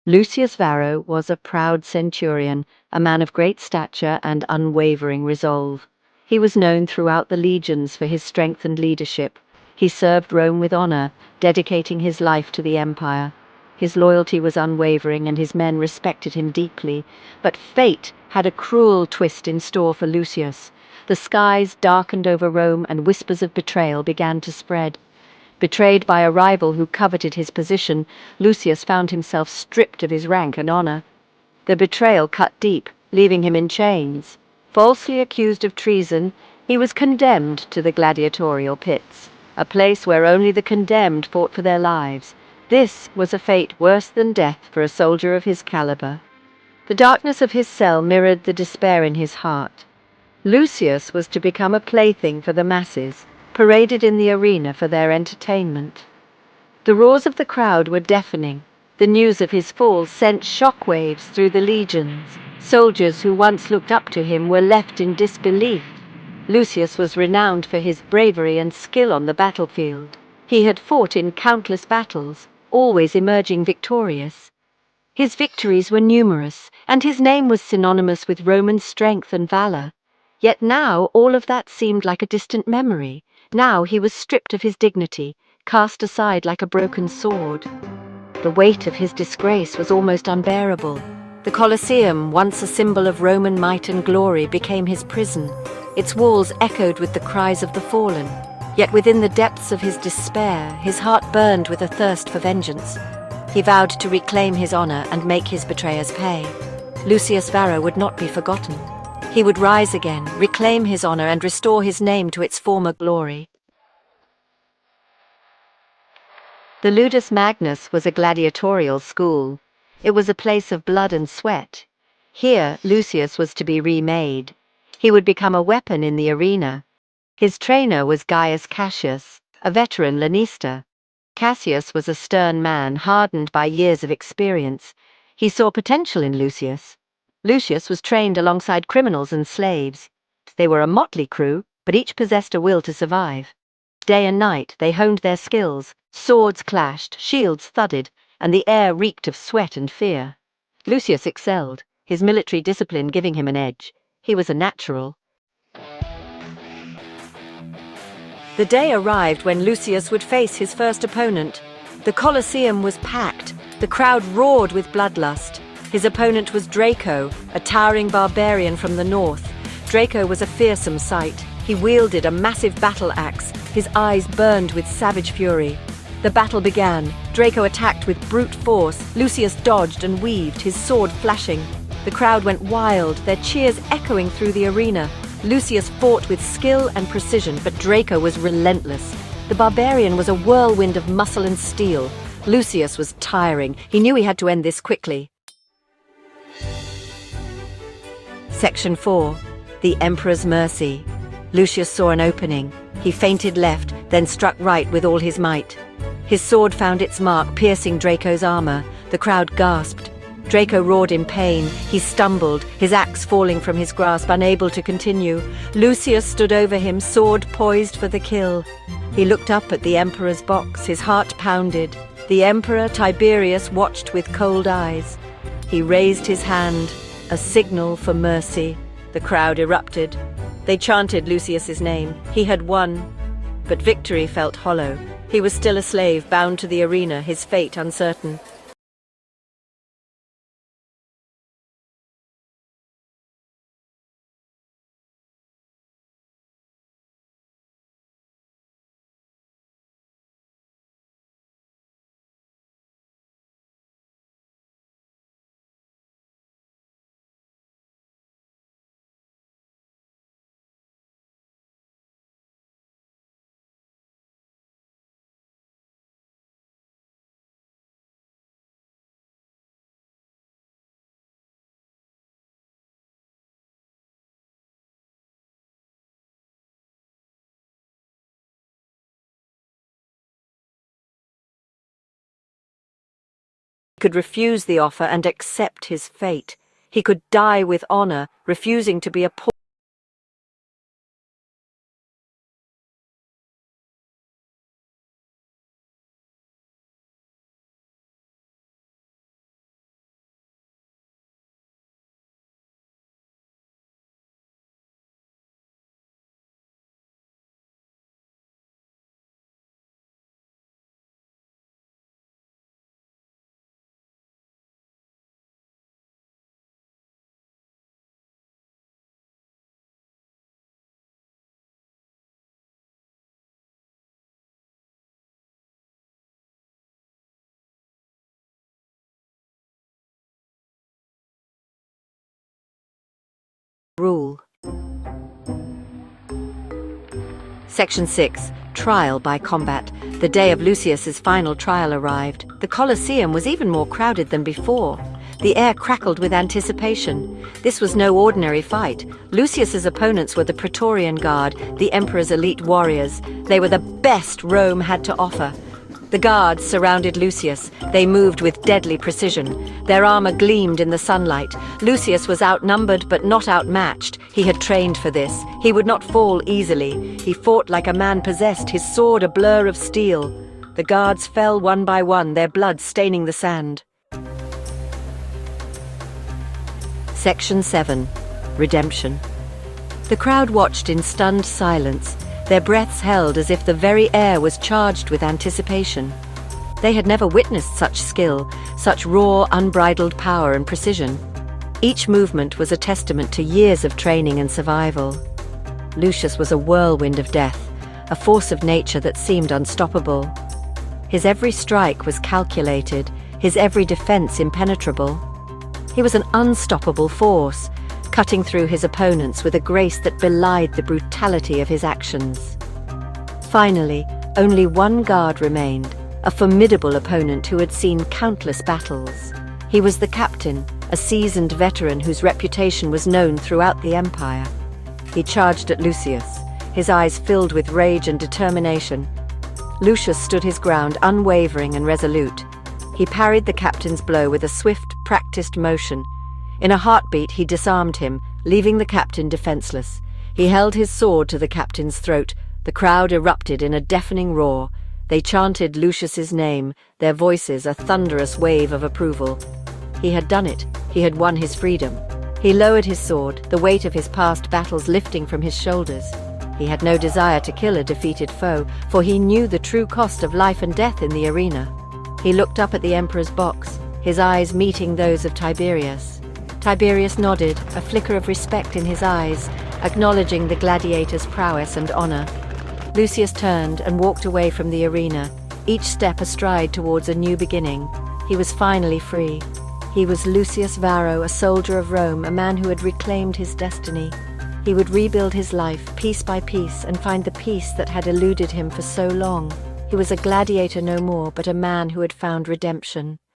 Lucius Varro was a proud centurion, a man of great stature and unwavering resolve. He was known throughout the legions for his strength and leadership. He served Rome with honor, dedicating his life to the empire. His loyalty was unwavering and his men respected him deeply. But fate had a cruel twist in store for Lucius. The skies darkened over Rome and whispers of betrayal began to spread. Betrayed by a rival who coveted his position, Lucius found himself stripped of his rank and honor. The betrayal cut deep, leaving him in chains. Falsely accused of treason, he was condemned to the gladiatorial pits, a place where only the condemned fought for their lives. This was a fate worse than death for a soldier of his caliber. The darkness of his cell mirrored the despair in his heart. Lucius was to become a plaything for the masses, paraded in the arena for their entertainment. The roars of the crowd were deafening. The news of his fall sent shockwaves through the legions. Soldiers who once looked up to him were left in disbelief. Lucius was renowned for his bravery and skill on the battlefield. He had fought in countless battles, always emerging victorious. His victories were numerous, and his name was synonymous with Roman strength and valor. Yet now all of that seemed like a distant memory. Now he was stripped of his dignity, cast aside like a broken sword. The weight of his disgrace was almost unbearable. The Colosseum, once a symbol of Roman might and glory, became his prison. Its walls echoed with the cries of the fallen. Yet within the depths of his despair, his heart burned with a thirst for vengeance. He vowed to reclaim his honor and make his betrayers pay. Lucius Varro would not be forgotten. He would rise again, reclaim his honor, and restore his name to its former glory. The Ludus Magnus was a gladiatorial school. It was a place of blood and sweat. Here, Lucius was to be remade. He would become a weapon in the arena. His trainer was Gaius Cassius, a veteran lanista. Cassius was a stern man, hardened by years of experience. He saw potential in Lucius. Lucius was trained alongside criminals and slaves. They were a motley crew, but each possessed a will to survive. Day and night they honed their skills. Swords clashed, shields thudded, and the air reeked of sweat and fear. Lucius excelled, his military discipline giving him an edge. He was a natural. The day arrived when Lucius would face his first opponent. The Colosseum was packed. The crowd roared with bloodlust. His opponent was Draco, a towering barbarian from the north. Draco was a fearsome sight. He wielded a massive battle axe. His eyes burned with savage fury. The battle began. Draco attacked with brute force. Lucius dodged and weaved, his sword flashing. The crowd went wild, their cheers echoing through the arena. Lucius fought with skill and precision, but Draco was relentless. The barbarian was a whirlwind of muscle and steel. Lucius was tiring. He knew he had to end this quickly. Section 4. The Emperor's Mercy. Lucius saw an opening. He feinted left, then struck right with all his might. His sword found its mark, piercing Draco's armor. The crowd gasped. Draco roared in pain. He stumbled, his axe falling from his grasp, unable to continue. Lucius stood over him, sword poised for the kill. He looked up at the Emperor's box, his heart pounded. The Emperor Tiberius watched with cold eyes. He raised his hand, a signal for mercy. The crowd erupted. They chanted Lucius's name. He had won. But victory felt hollow. He was still a slave, bound to the arena, his fate uncertain. He could refuse the offer and accept his fate. He could die with honor, refusing to be a pawn. Rule. Section 6. Trial by combat. The day of Lucius's final trial arrived. The Colosseum was even more crowded than before. The air crackled with anticipation. This was no ordinary fight. Lucius's opponents were the Praetorian Guard, the Emperor's elite warriors. They were the best Rome had to offer. The guards surrounded Lucius. They moved with deadly precision. Their armor gleamed in the sunlight. Lucius was outnumbered but not outmatched. He had trained for this. He would not fall easily. He fought like a man possessed, his sword a blur of steel. The guards fell one by one, their blood staining the sand. Section 7. Redemption. The crowd watched in stunned silence, their breaths held as if the very air was charged with anticipation. They had never witnessed such skill, such raw, unbridled power and precision. Each movement was a testament to years of training and survival. Lucius was a whirlwind of death, a force of nature that seemed unstoppable. His every strike was calculated, his every defense impenetrable. He was an unstoppable force, cutting through his opponents with a grace that belied the brutality of his actions. Finally, only one guard remained, a formidable opponent who had seen countless battles. He was the captain, a seasoned veteran whose reputation was known throughout the empire. He charged at Lucius, his eyes filled with rage and determination. Lucius stood his ground, unwavering and resolute. He parried the captain's blow with a swift, practiced motion. In a heartbeat, he disarmed him, leaving the captain defenseless. He held his sword to the captain's throat. The crowd erupted in a deafening roar. They chanted Lucius's name, their voices a thunderous wave of approval. He had done it. He had won his freedom. He lowered his sword, the weight of his past battles lifting from his shoulders. He had no desire to kill a defeated foe, for he knew the true cost of life and death in the arena. He looked up at the Emperor's box, his eyes meeting those of Tiberius. Tiberius nodded, a flicker of respect in his eyes, acknowledging the gladiator's prowess and honor. Lucius turned and walked away from the arena, each step a stride towards a new beginning. He was finally free. He was Lucius Varro, a soldier of Rome, a man who had reclaimed his destiny. He would rebuild his life piece by piece and find the peace that had eluded him for so long. He was a gladiator no more, but a man who had found redemption.